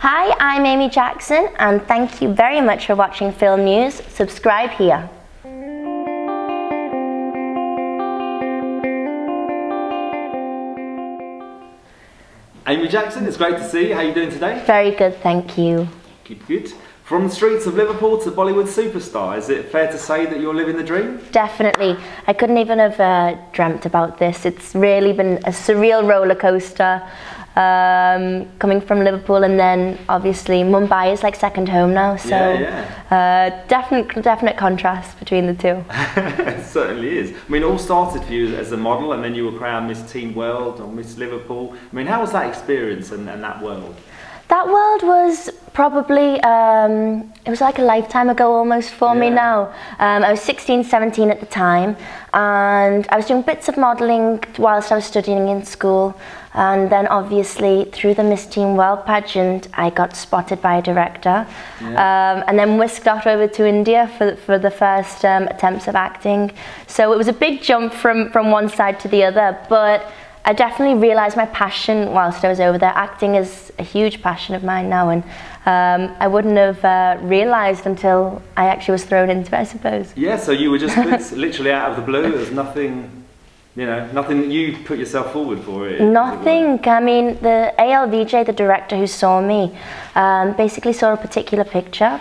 Hi, I'm Amy Jackson, and thank you very much for watching Film News. Subscribe here. Amy Jackson, it's great to see you. How are you doing today? Very good, thank you. Keep good. From the streets of Liverpool to Bollywood superstar, is it fair to say that you're living the dream? Definitely. I couldn't even have dreamt about this. It's really been a surreal roller coaster. Coming from Liverpool, and then obviously Mumbai is like second home now, so definite contrast between the two. It certainly is. I mean, it all started for you as a model, and then you were crowned Miss Teen World or Miss Liverpool. I mean, how was that experience and that world? That world was probably, it was like a lifetime ago almost for me now. I was 16, 17 at the time, and I was doing bits of modelling whilst I was studying in school. And then obviously through the Miss Teen World pageant, I got spotted by a director, and then whisked off over to India for the first attempts of acting. So it was a big jump from one side to the other, but I definitely realised my passion whilst I was over there. Acting is a huge passion of mine now, and I wouldn't have realised until I actually was thrown into it, I suppose. Yeah, so you were just literally out of the blue. There was nothing, nothing that you put yourself forward for it. Nothing. I mean, the ALVJ, the director who saw me, basically saw a particular picture,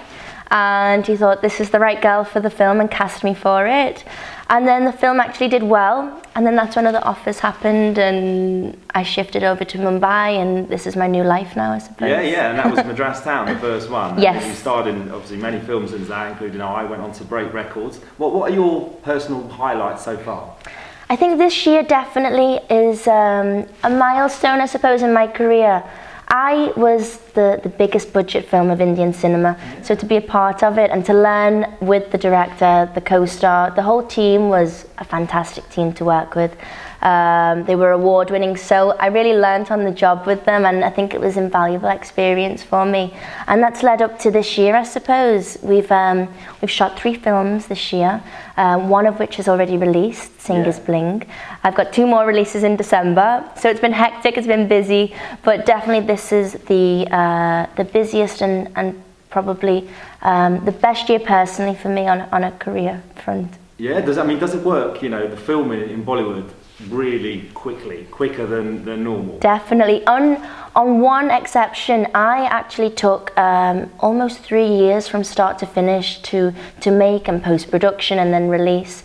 and he thought this is the right girl for the film and cast me for it. And then the film actually did well, and then that's when other offers happened, and I shifted over to Mumbai, and this is my new life now, I suppose. Yeah, and that was Madras Town, the first one. Yes. And you starred in obviously many films since that, including I went on to break records. What are your personal highlights so far? I think this year definitely is a milestone, I suppose, in my career. I was the biggest budget film of Indian cinema, so to be a part of it and to learn with the director, the co-star, the whole team was a fantastic team to work with. They were award-winning, so I really learnt on the job with them, and I think it was an invaluable experience for me. And that's led up to this year, I suppose. We've shot 3 films this year, one of which is already released, Sing is Bling. I've got 2 more releases in December, so it's been hectic, it's been busy, but definitely this is the busiest and probably the best year personally for me on a career front. Yeah, does it work, the filming in Bollywood really quicker than normal? Definitely. On one exception, I actually took almost 3 years from start to finish to make and post-production and then release,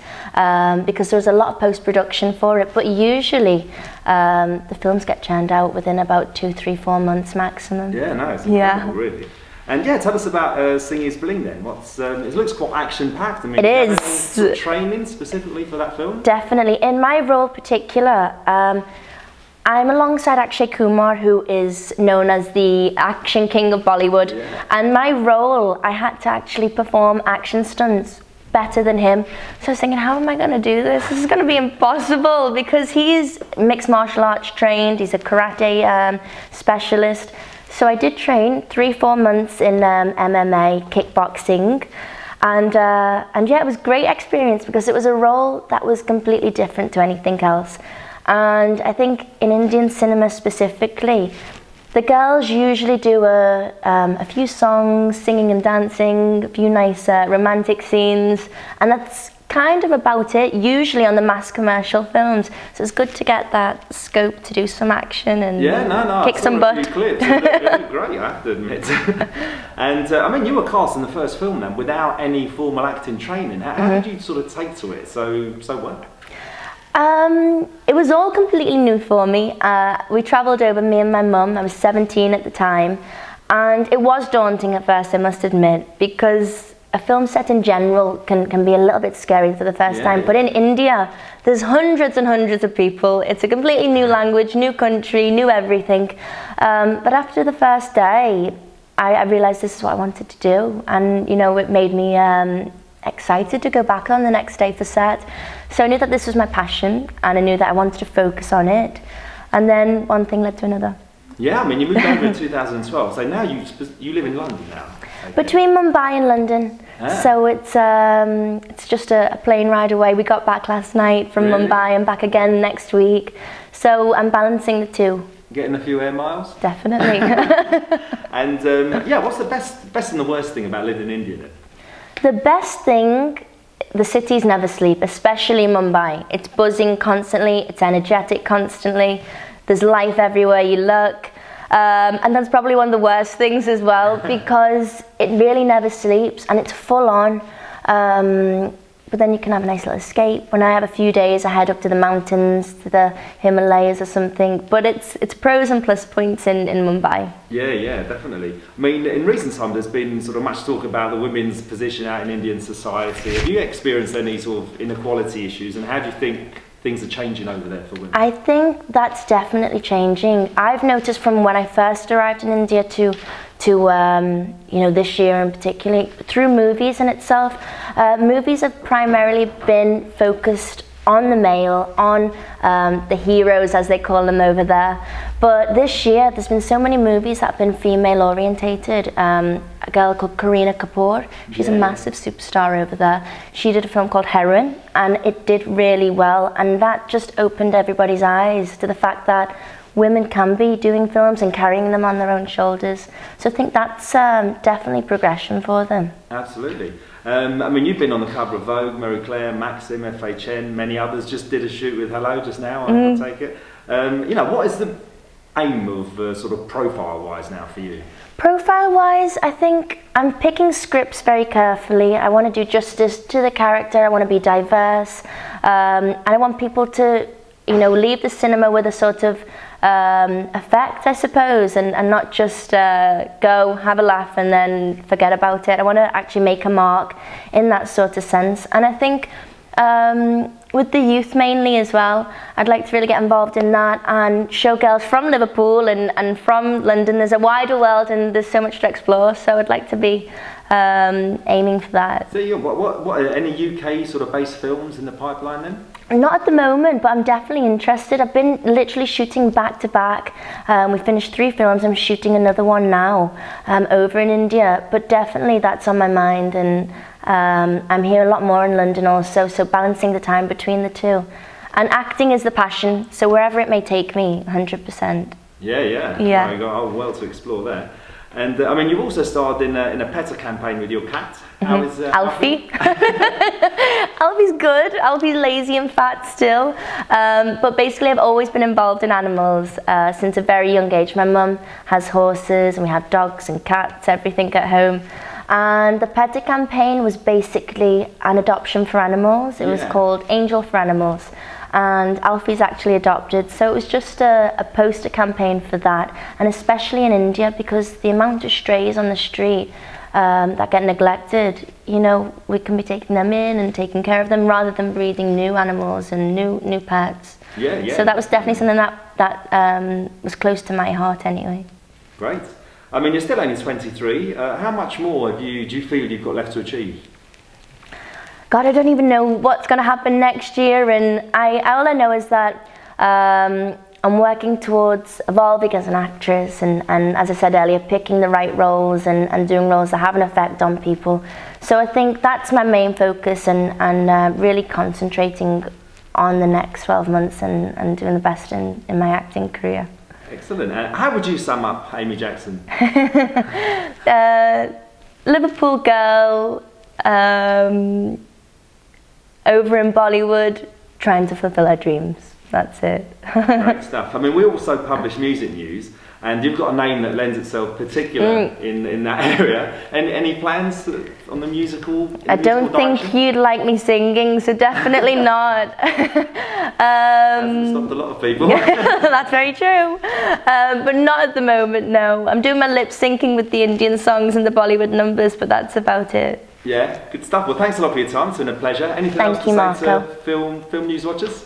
because there was a lot of post-production for it, but usually the films get churned out within about 2, 3, 4 months maximum. Yeah, no, it's incredible, really. And tell us about Sing is Bling then. It looks quite action-packed. I mean, it is. Sort of training specifically for that film? Definitely. In my role particular, I'm alongside Akshay Kumar, who is known as the action king of Bollywood. Yeah. And my role, I had to actually perform action stunts better than him. So I was thinking, how am I going to do this? This is going to be impossible, because he's mixed martial arts trained. He's a karate specialist. So I did train 3-4 months in MMA, kickboxing, and yeah, it was a great experience because it was a role that was completely different to anything else. And I think in Indian cinema specifically, the girls usually do a few songs, singing and dancing, a few nice romantic scenes, and that's kind of about it, usually on the mass commercial films. So it's good to get that scope to do some action and kick some butt. Clips. It looked great, I have to admit. And I mean, you were cast in the first film then without any formal acting training. How did you sort of take to it so well? It was all completely new for me. We travelled over, me and my mum. I was 17 at the time, and it was daunting at first, I must admit, because a film set in general can be a little bit scary for the first time, but in India there's hundreds and hundreds of people. It's a completely new language, new country, new everything. But after the first day, I realised this is what I wanted to do, and it made me excited to go back on the next day for set. So I knew that this was my passion, and I knew that I wanted to focus on it, and then one thing led to another. Yeah, I mean, you moved over in 2012, so now you live in London now. Okay. Between Mumbai and London. So it's just a plane ride away. We got back last night from Mumbai and back again next week. So I'm balancing the two. Getting a few air miles? Definitely. And yeah, what's the best and the worst thing about living in India then? The best thing, the cities never sleep, especially Mumbai. It's buzzing constantly, it's energetic constantly, there's life everywhere you look. And that's probably one of the worst things as well, because it really never sleeps and it's full on. But then you can have a nice little escape. When I have a few days, I head up to the mountains, to the Himalayas or something. But it's pros and plus points in Mumbai. Yeah, definitely. I mean, in recent times, there's been sort of much talk about the women's position out in Indian society. Have you experienced any sort of inequality issues, and how do you think things are changing over there for women? I think that's definitely changing. I've noticed from when I first arrived in India to you know, this year in particular, through movies in itself. Movies have primarily been focused on the male, on the heroes as they call them over there. But this year there's been so many movies that have been female orientated. A girl called Kareena Kapoor, she's a massive superstar over there. She did a film called Heroine and it did really well, and that just opened everybody's eyes to the fact that women can be doing films and carrying them on their own shoulders. So I think that's definitely progression for them. Absolutely. I mean, you've been on the cover of Vogue, Marie Claire, Maxim, FHN, many others. Just did a shoot with Hello just now, I take it. You know, what is the aim of sort of profile-wise now for you? Profile-wise, I think I'm picking scripts very carefully. I want to do justice to the character. I want to be diverse. And I want people to, you know, leave the cinema with a sort of effect, I suppose, and not just go have a laugh and then forget about it. I want to actually make a mark in that sort of sense. And I think with the youth mainly as well, I'd like to really get involved in that and show girls from Liverpool and from London there's a wider world and there's so much to explore, so I'd like to be aiming for that. So what are any UK sort of based films in the pipeline then? Not at the moment, but I'm definitely interested. I've been literally shooting back to back. We finished 3 films. I'm shooting another one now over in India, but definitely that's on my mind. And I'm here a lot more in London also, so balancing the time between the two. And acting is the passion, so wherever it may take me, 100%. Yeah. Yeah. You've got a whole world to explore there. And I mean, you've also starred in a PETA campaign with your cat. How is Alfie? Alfie's good. Alfie's lazy and fat still. But basically I've always been involved in animals since a very young age. My mum has horses and we have dogs and cats, everything at home. And the PETA campaign was basically an adoption for animals. It was called Angel for Animals. And Alfie's actually adopted, so it was just a poster campaign for that, and especially in India, because the amount of strays on the street that get neglected, you know, we can be taking them in and taking care of them rather than breeding new animals and new pets. Yeah. So that was definitely something that was close to my heart anyway. Great. I mean, you're still only 23. How much more do you feel you've got left to achieve? God, I don't even know what's going to happen next year, and all I know is that I'm working towards evolving as an actress and as I said earlier, picking the right roles and doing roles that have an effect on people. So I think that's my main focus, and really concentrating on the next 12 months and doing the best in my acting career. Excellent. How would you sum up Amy Jackson? Liverpool girl, over in Bollywood, trying to fulfill her dreams. That's it. Great stuff. I mean, we also publish music news, and you've got a name that lends itself particular in that area. Any plans on the musical? I don't think you'd like me singing, so definitely not. Hasn't stopped a lot of people. That's very true. But not at the moment, no. I'm doing my lip syncing with the Indian songs and the Bollywood numbers, but that's about it. Yeah, good stuff. Well, thanks a lot for your time. It's been a pleasure. Anything else to say to film news watchers?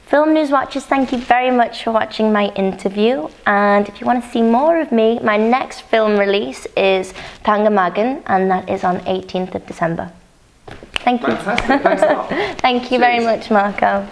Film news watchers, thank you very much for watching my interview. And if you want to see more of me, my next film release is Thangamagan, and that is on 18th of December. Thank you. Fantastic. Thanks a lot. Thank you very much, Marco.